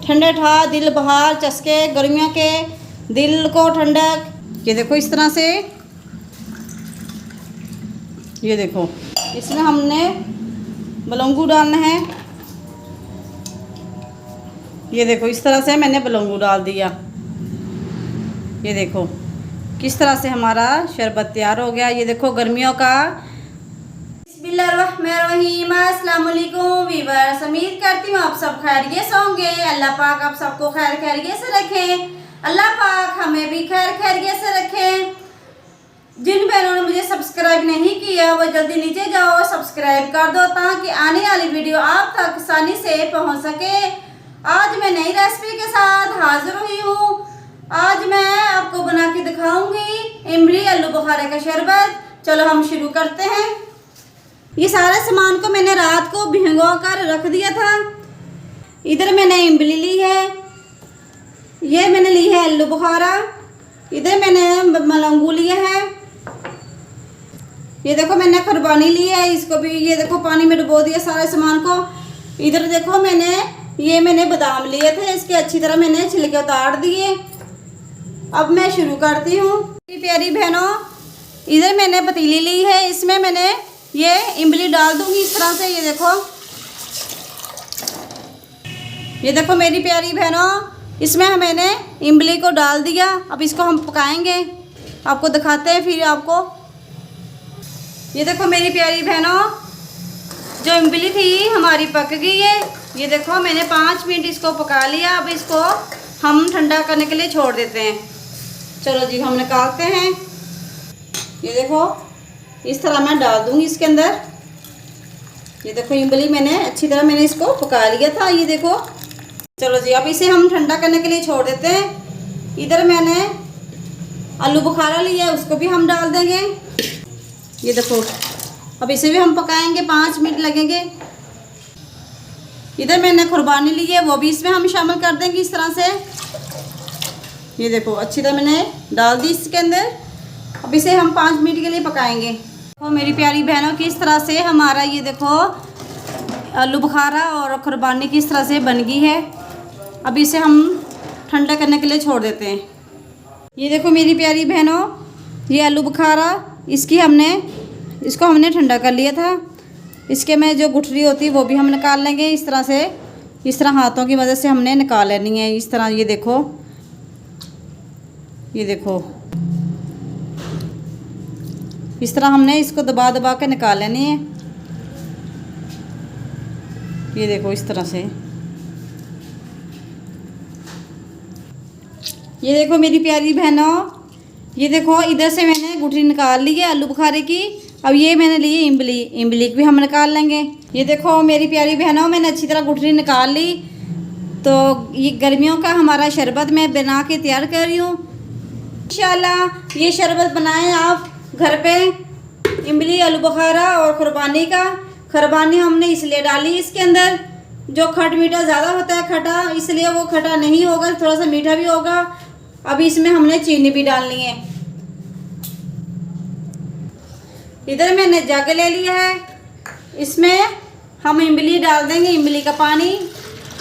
ठंडे ठा दिल बहार चस्के गर्मियों के दिल को ठंडक। ये देखो इस तरह से, ये देखो इसमें हमने बलौंगू डालना है। ये देखो इस तरह से मैंने बलौंगू डाल दिया। ये देखो किस तरह से हमारा शरबत तैयार हो गया। ये देखो गर्मियों का। बिस्मिल्लाहिर्रहमानिर्रहीम, अस्सलाम वालेकुम वीवर्स, उम्मीद करती हूँ आप सब खैरियत से होंगे। अल्लाह पाक आप सबको खैर खैरियत से रखें। अल्लाह पाक हमें भी खैर खैरियत से रखें। जिन बहनों ने मुझे सब्सक्राइब नहीं किया वो जल्दी नीचे जाओ सब्सक्राइब कर दो ताकि आने वाली वीडियो आप तक आसानी से पहुँच सके। आज मैं नई रेसिपी के साथ हाजिर हुई हूँ। आज मैं आपको बना के दिखाऊंगी इमली आलू बुखारे का शरबत। चलो हम शुरू करते हैं। ये सारे सामान को मैंने रात को भिगो कर रख दिया था। इधर मैंने इमली ली है, ये मैंने ली है आलू बुखारा, इधर मैंने मलंगू लिया है, ये देखो मैंने खुरबानी ली है, इसको भी ये देखो पानी में डुबो दिया सारे सामान को। इधर देखो मैंने बादाम लिए थे, इसके अच्छी तरह मैंने छिलके उतार दिए। अब मैं शुरू करती हूँ। प्यारी बहनों, इधर मैंने पतीली ली है, इसमें मैंने ये इमली डाल दूंगी इस तरह से। ये देखो मेरी प्यारी बहनों, इसमें मैंने इमली को डाल दिया। अब इसको हम पकाएंगे, आपको दिखाते हैं फिर आपको। ये देखो मेरी प्यारी बहनों, जो इमली थी हमारी पक गई है। ये देखो मैंने 5 मिनट इसको पका लिया। अब इसको हम ठंडा करने के लिए छोड़ देते हैं। चलो जी हम निकालते हैं। ये देखो इस तरह मैं डाल दूंगी इसके अंदर। ये देखो इमली मैंने अच्छी तरह इसको पका लिया था। ये देखो चलो जी अब इसे हम ठंडा करने के लिए छोड़ देते हैं। इधर मैंने आलू बुखारा लिया है, उसको भी हम डाल देंगे। ये देखो अब इसे भी हम पकाएंगे, 5 मिनट लगेंगे। इधर मैंने खुरबानी ली है, वो भी इसमें हम शामिल कर देंगे इस तरह से। ये देखो अच्छी तरह मैंने डाल दी इसके अंदर। अब इसे हम 5 मिनट के लिए पकाएंगे। तो मेरी प्यारी बहनों किस तरह से हमारा ये देखो आलू बुखारा और खुरबानी किस तरह से बन गई है। अब इसे हम ठंडा करने के लिए छोड़ देते हैं। ये देखो मेरी प्यारी बहनों, ये आलू बुखारा इसको हमने ठंडा कर लिया था। इसके में जो गुठली होती है वो भी हम निकाल लेंगे इस तरह से। इस तरह हाथों की मदद से हमने निकाल लेनी है इस तरह। ये देखो इस तरह हमने इसको दबा दबा के निकाल लेनी है। ये देखो इस तरह से। ये देखो मेरी प्यारी बहनों, ये देखो इधर से मैंने गुठली निकाल ली है आलू बुखारे की। अब ये मैंने ली इमली की भी हम निकाल लेंगे। ये देखो मेरी प्यारी बहनों, मैंने अच्छी तरह गुठली निकाल ली। तो ये गर्मियों का हमारा शरबत मैं बना के तैयार कर रही हूँ। इंशाल्लाह ये शरबत बनाएं आप घर पे। इमली आलू बुखारा और खुरबानी का। खुरबानी हमने इसलिए डाली इसके अंदर, जो खट मीठा ज़्यादा होता है खटा, इसलिए वो खटा नहीं होगा, थोड़ा सा मीठा भी होगा। अभी इसमें हमने चीनी भी डालनी है। इधर मैंने जग ले लिया है, इसमें हम इमली डाल देंगे, इमली का पानी।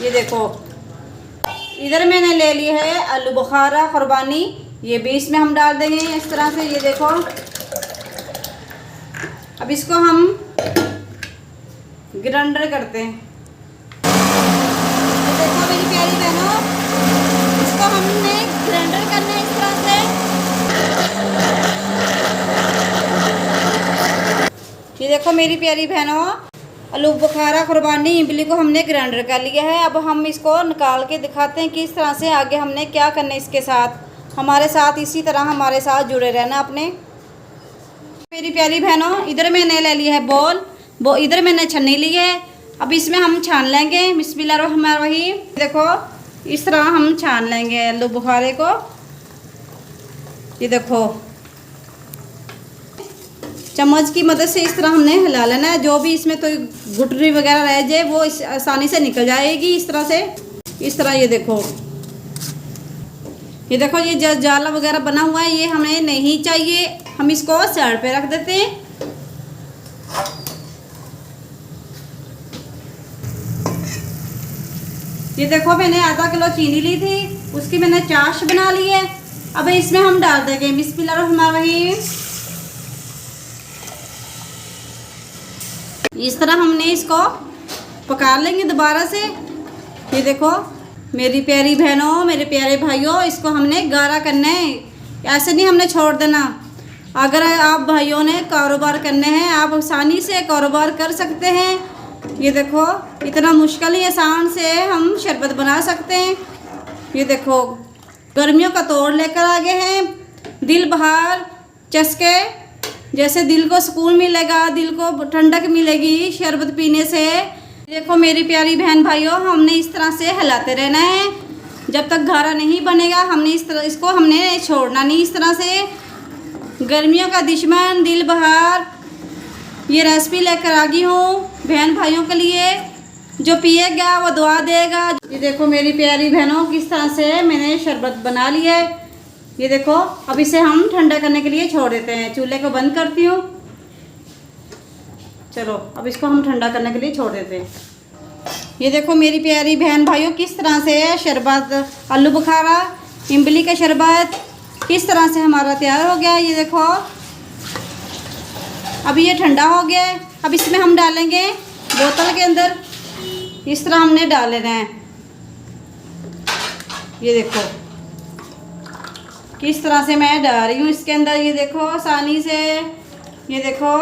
ये देखो इधर मैंने ले ली है आलू बुखारा खुरबानी, ये भी इसमें हम डाल देंगे इस तरह से। ये देखो अब इसको हम ग्राइंडर करते हैं। तो देखो मेरी प्यारी बहनों, इसको हमने ग्राइंडर करना है इस तरह से। ये देखो मेरी प्यारी बहनों, आलू बुखारा खुरबानी इमली को हमने ग्राइंडर कर लिया है। अब हम इसको निकाल के दिखाते हैं कि इस तरह से आगे हमने क्या करना है इसके साथ। हमारे साथ इसी तरह हमारे साथ जुड़े रहना अपने। मेरी प्यारी बहनों, इधर मैंने ले लिया है बोल, इधर मैंने छन्नी ली है। अब इसमें हम छान लेंगे। बिस्मिल्लाहिर्रहमानिर्रहीम। देखो इस तरह हम छान लेंगे आलू बुखारे को। ये देखो चम्मच की मदद से इस तरह हमने हिला लेना है। जो भी इसमें तो गुठली वगैरह रह जाए वो आसानी से निकल जाएगी इस तरह से। इस तरह ये देखो ये जाला वगैरह बना हुआ है, ये हमें नहीं चाहिए। हम इसको साइड पे रख देते हैं। ये देखो मैंने आधा किलो चीनी ली थी, उसकी मैंने चाश बना ली है। अब इसमें हम डाल देंगे बिस्मिल्लाहिर्रहमानिर्रहीम। इस तरह हमने इसको पका लेंगे दोबारा से। ये देखो मेरी प्यारी बहनों, मेरे प्यारे भाइयों, इसको हमने गाढ़ा करना है, ऐसे नहीं हमने छोड़ देना। अगर आप भाइयों ने कारोबार करने हैं, आप आसानी से कारोबार कर सकते हैं। ये देखो इतना मुश्किल ही आसान से हम शरबत बना सकते हैं। ये देखो गर्मियों का तोड़ लेकर आ गए हैं, दिल बहार चस्के, जैसे दिल को सुकून मिलेगा, दिल को ठंडक मिलेगी शरबत पीने से। देखो मेरी प्यारी बहन भाइयों, हमने इस तरह से हिलाते रहना है जब तक गाढ़ा नहीं बनेगा। हमने इस तरह इसको हमने छोड़ना नहीं। इस तरह से गर्मियों का दुश्मन दिल बहार ये रेसिपी लेकर आ गई हूँ बहन भाइयों के लिए, जो पिएगा वो दुआ देगा। ये देखो मेरी प्यारी बहनों, किस तरह से मैंने शरबत बना लिया है। ये देखो अब इसे हम ठंडा करने के लिए छोड़ देते हैं। चूल्हे को बंद करती हूँ। चलो अब इसको हम ठंडा करने के लिए छोड़ देते हैं। ये देखो मेरी प्यारी बहन भाइयों, किस तरह से शरबत आलू बुखारा इमली का शरबत किस तरह से हमारा तैयार हो गया। ये देखो अब ये ठंडा हो गया है। अब इसमें हम डालेंगे बोतल के अंदर, इस तरह हमने डाल लेना है। ये देखो किस तरह से मैं डाल रही हूँ इसके अंदर। ये देखो आसानी से, ये देखो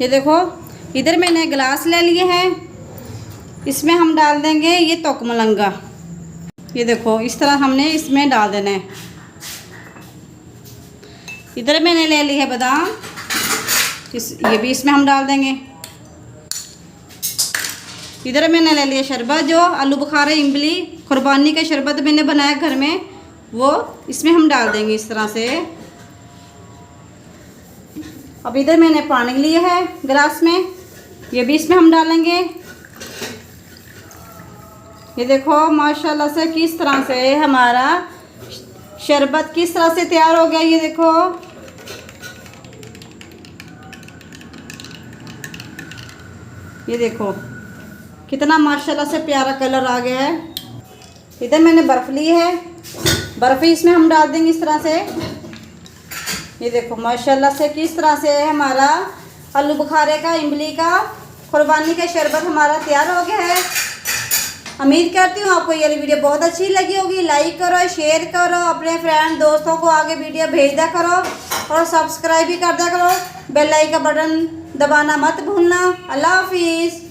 ये देखो इधर मैंने गिलास ले लिए हैं, इसमें हम डाल देंगे ये तोक मलंगा। ये देखो इस तरह हमने इसमें डाल देना है। इधर मैंने ले ली है बादाम, ये भी इसमें हम डाल देंगे। इधर मैंने ले लिया शरबत, जो आलू बुखारा इमली कुर्बानी का शरबत मैंने बनाया घर में, वो इसमें हम डाल देंगे इस तरह से। अब इधर मैंने पानी लिया है गिलास में, ये भी इसमें हम डालेंगे। ये देखो माशाल्लाह से किस तरह से हमारा शरबत किस तरह से तैयार हो गया। ये देखो ये देखो कितना माशाल्लाह से प्यारा कलर आ गया है। इधर मैंने बर्फ़ ली है, बर्फ़ इसमें हम डाल देंगे इस तरह से। ये देखो माशाल्लाह से किस तरह से हमारा आलू बुखारे का इमली का कुर्बानी का शरबत हमारा तैयार हो गया है। उम्मीद करती हूँ आपको ये वीडियो बहुत अच्छी लगी होगी। लाइक करो, शेयर करो, अपने फ्रेंड दोस्तों को आगे वीडियो भेज दिया करो और सब्सक्राइब भी कर दिया करो। बेल आइकन का बटन दबाना मत भूलना। अल्लाह हाफिज़।